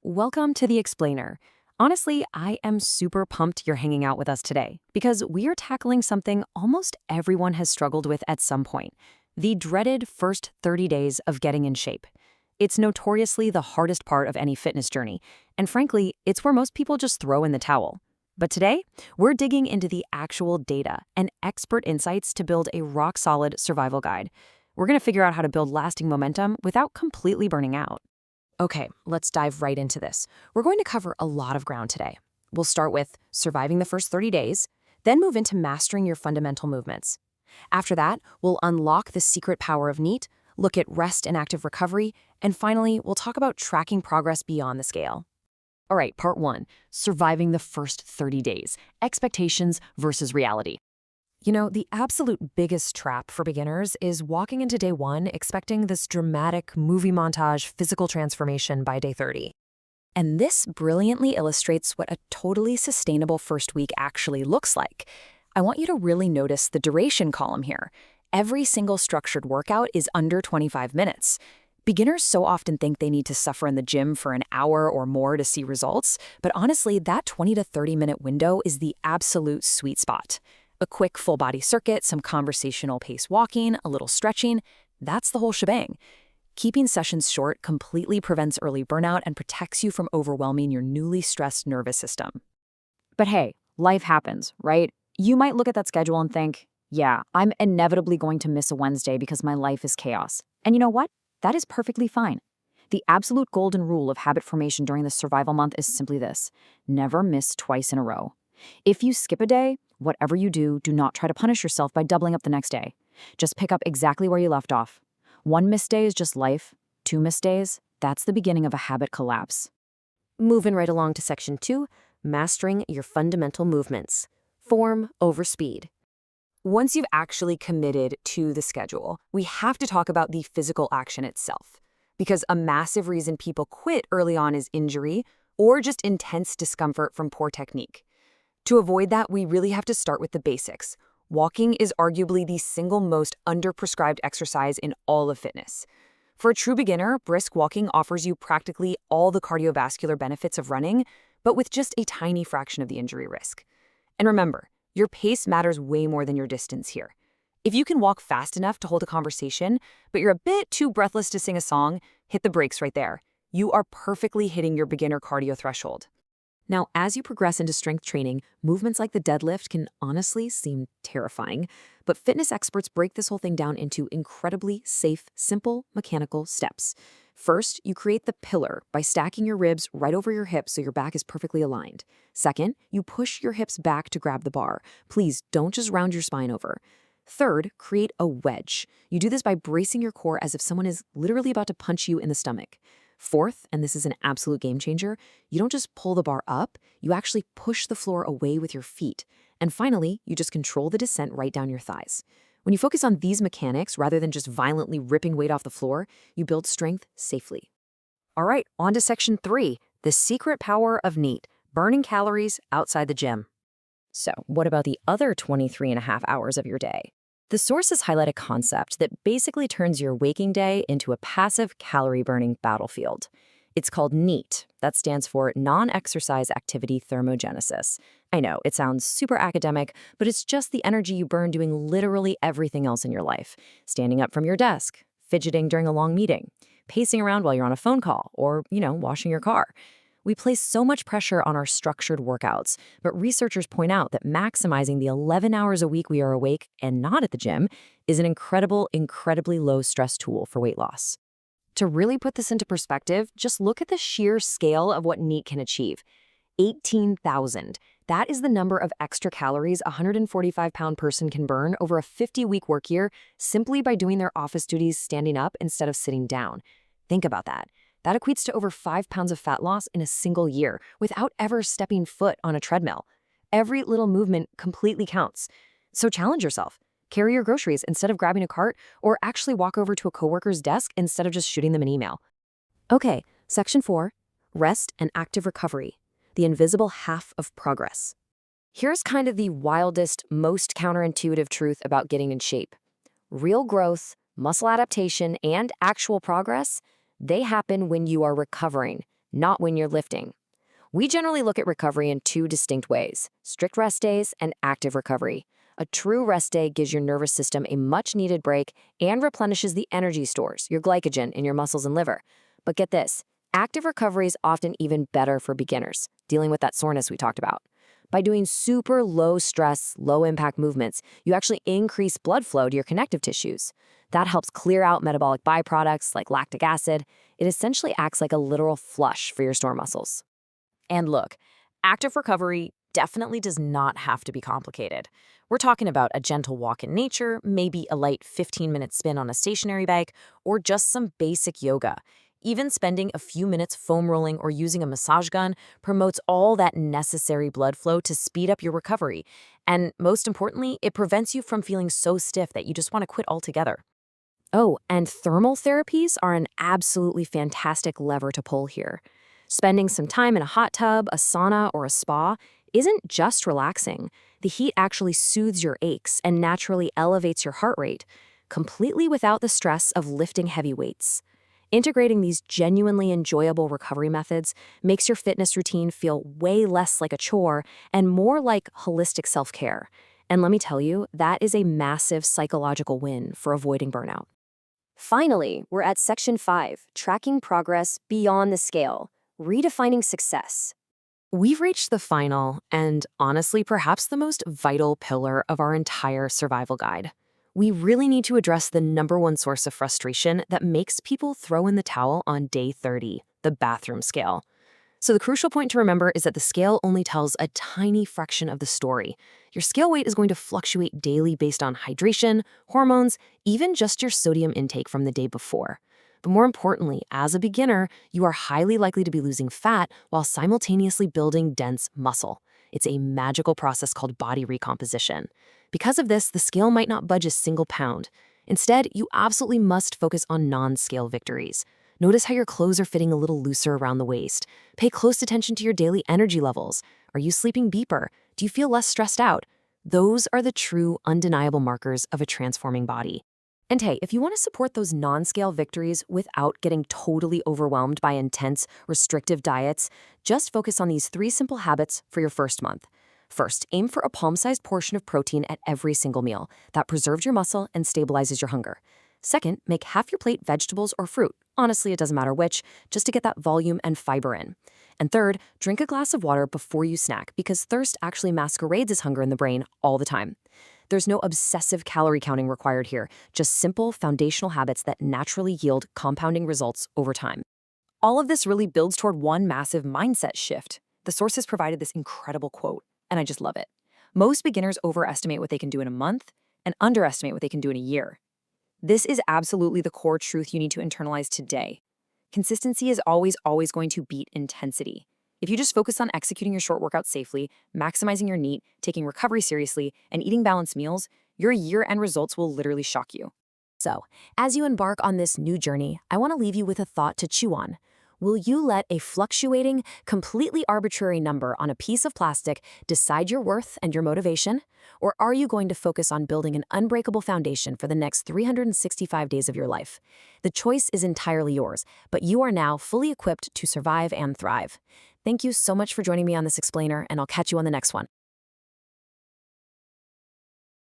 welcome to The Explainer. Honestly, I am super pumped you're hanging out with us today because we are tackling something almost everyone has struggled with at some point, the dreaded first 30 days of getting in shape. It's notoriously the hardest part of any fitness journey, and frankly, it's where most people just throw in the towel. But today, we're digging into the actual data and expert insights to build a rock-solid survival guide. We're going to figure out how to build lasting momentum without completely burning out. Okay, let's dive right into this. We're going to cover a lot of ground today. We'll start with surviving the first 30 days, then move into mastering your fundamental movements. After that, we'll unlock the secret power of NEAT, look at rest and active recovery, and finally, we'll talk about tracking progress beyond the scale. All right, part one, surviving the first 30 days, expectations versus reality. You know, the absolute biggest trap for beginners is walking into day one expecting this dramatic movie montage physical transformation by day 30. And this brilliantly illustrates what a totally sustainable first week actually looks like. I want you to really notice the duration column here. Every single structured workout is under 25 minutes. Beginners so often think they need to suffer in the gym for an hour or more to see results, but honestly, that 20 to 30-minute window is the absolute sweet spot. A quick full-body circuit, some conversational pace walking, a little stretching, that's the whole shebang. Keeping sessions short completely prevents early burnout and protects you from overwhelming your newly stressed nervous system. But hey, life happens, right? You might look at that schedule and think, yeah, I'm inevitably going to miss a Wednesday because my life is chaos. And you know what? That is perfectly fine. The absolute golden rule of habit formation during the survival month is simply this: never miss twice in a row. If you skip a day, whatever you do not try to punish yourself by doubling up the next day. Just pick up exactly where you left off. One missed day is just life. 2 missed days, that's the beginning of a habit collapse. Moving right along to section 2, mastering your fundamental movements. Form over speed. Once you've actually committed to the schedule, we have to talk about the physical action itself. Because a massive reason people quit early on is injury or just intense discomfort from poor technique. To avoid that, we really have to start with the basics. Walking is arguably the single most underprescribed exercise in all of fitness. For a true beginner, brisk walking offers you practically all the cardiovascular benefits of running, but with just a tiny fraction of the injury risk. And remember, your pace matters way more than your distance here. If you can walk fast enough to hold a conversation, but you're a bit too breathless to sing a song, hit the brakes right there. You are perfectly hitting your beginner cardio threshold. Now, as you progress into strength training, movements like the deadlift can honestly seem terrifying, but fitness experts break this whole thing down into incredibly safe, simple, mechanical steps. First, you create the pillar by stacking your ribs right over your hips so your back is perfectly aligned. Second, you push your hips back to grab the bar. Please don't just round your spine over. Third, create a wedge. You do this by bracing your core as if someone is literally about to punch you in the stomach. Fourth, and this is an absolute game changer, you don't just pull the bar up, you actually push the floor away with your feet. And finally, you just control the descent right down your thighs. When you focus on these mechanics rather than just violently ripping weight off the floor, you build strength safely. All right, on to section 3, the secret power of NEAT, burning calories outside the gym. So, what about the other 23 and a half hours of your day? The sources highlight a concept that basically turns your waking day into a passive calorie-burning battlefield. It's called NEAT. That stands for Non-Exercise Activity Thermogenesis. I know, it sounds super academic, but it's just the energy you burn doing literally everything else in your life. Standing up from your desk, fidgeting during a long meeting, pacing around while you're on a phone call, or, washing your car. We place so much pressure on our structured workouts, but researchers point out that maximizing the 11 hours a week we are awake and not at the gym is an incredibly low-stress tool for weight loss. To really put this into perspective, just look at the sheer scale of what NEAT can achieve. 18,000. That is the number of extra calories a 145-pound person can burn over a 50-week work year simply by doing their office duties standing up instead of sitting down. Think about that. That equates to over 5 pounds of fat loss in a single year without ever stepping foot on a treadmill. Every little movement completely counts. So challenge yourself. Carry your groceries instead of grabbing a cart, or actually walk over to a coworker's desk instead of just shooting them an email. Okay, section 4, rest and active recovery, the invisible half of progress. Here's kind of the wildest, most counterintuitive truth about getting in shape. Real growth, muscle adaptation, and actual progress, they happen when you are recovering, not when you're lifting. We generally look at recovery in two distinct ways: strict rest days and active recovery. A true rest day gives your nervous system a much-needed break and replenishes the energy stores, your glycogen, in your muscles and liver. But get this, active recovery is often even better for beginners, dealing with that soreness we talked about. By doing super low-stress, low-impact movements, you actually increase blood flow to your connective tissues. That helps clear out metabolic byproducts like lactic acid. It essentially acts like a literal flush for your sore muscles. And look, active recovery definitely does not have to be complicated. We're talking about a gentle walk in nature, maybe a light 15-minute spin on a stationary bike, or just some basic yoga. Even spending a few minutes foam rolling or using a massage gun promotes all that necessary blood flow to speed up your recovery. And most importantly, it prevents you from feeling so stiff that you just want to quit altogether. Oh, and thermal therapies are an absolutely fantastic lever to pull here. Spending some time in a hot tub, a sauna, or a spa isn't just relaxing. The heat actually soothes your aches and naturally elevates your heart rate, completely without the stress of lifting heavy weights. Integrating these genuinely enjoyable recovery methods makes your fitness routine feel way less like a chore and more like holistic self-care. And let me tell you, that is a massive psychological win for avoiding burnout. Finally, we're at Section 5, Tracking Progress Beyond the Scale, Redefining Success. We've reached the final and, honestly, perhaps the most vital pillar of our entire survival guide. We really need to address the number one source of frustration that makes people throw in the towel on day 30, the bathroom scale. So the crucial point to remember is that the scale only tells a tiny fraction of the story. Your scale weight is going to fluctuate daily based on hydration, hormones, even just your sodium intake from the day before. But more importantly, as a beginner, you are highly likely to be losing fat while simultaneously building dense muscle. It's a magical process called body recomposition. Because of this, the scale might not budge a single pound. Instead, you absolutely must focus on non-scale victories. Notice how your clothes are fitting a little looser around the waist. Pay close attention to your daily energy levels. Are you sleeping deeper? Do you feel less stressed out? Those are the true, undeniable markers of a transforming body. And hey, if you want to support those non-scale victories without getting totally overwhelmed by intense, restrictive diets, just focus on these 3 simple habits for your first month. First, aim for a palm-sized portion of protein at every single meal. That preserves your muscle and stabilizes your hunger. Second, make half your plate vegetables or fruit. Honestly, it doesn't matter which, just to get that volume and fiber in. And third, drink a glass of water before you snack because thirst actually masquerades as hunger in the brain all the time. There's no obsessive calorie counting required here, just simple foundational habits that naturally yield compounding results over time. All of this really builds toward one massive mindset shift. The sources provided this incredible quote, and I just love it. Most beginners overestimate what they can do in a month and underestimate what they can do in a year. This is absolutely the core truth you need to internalize today. Consistency is always going to beat intensity. If you just focus on executing your short workouts safely, maximizing your NEAT, taking recovery seriously, and eating balanced meals, your year-end results will literally shock you. So, as you embark on this new journey, I want to leave you with a thought to chew on. Will you let a fluctuating, completely arbitrary number on a piece of plastic decide your worth and your motivation? Or are you going to focus on building an unbreakable foundation for the next 365 days of your life? The choice is entirely yours, but you are now fully equipped to survive and thrive. Thank you so much for joining me on this explainer, and I'll catch you on the next one.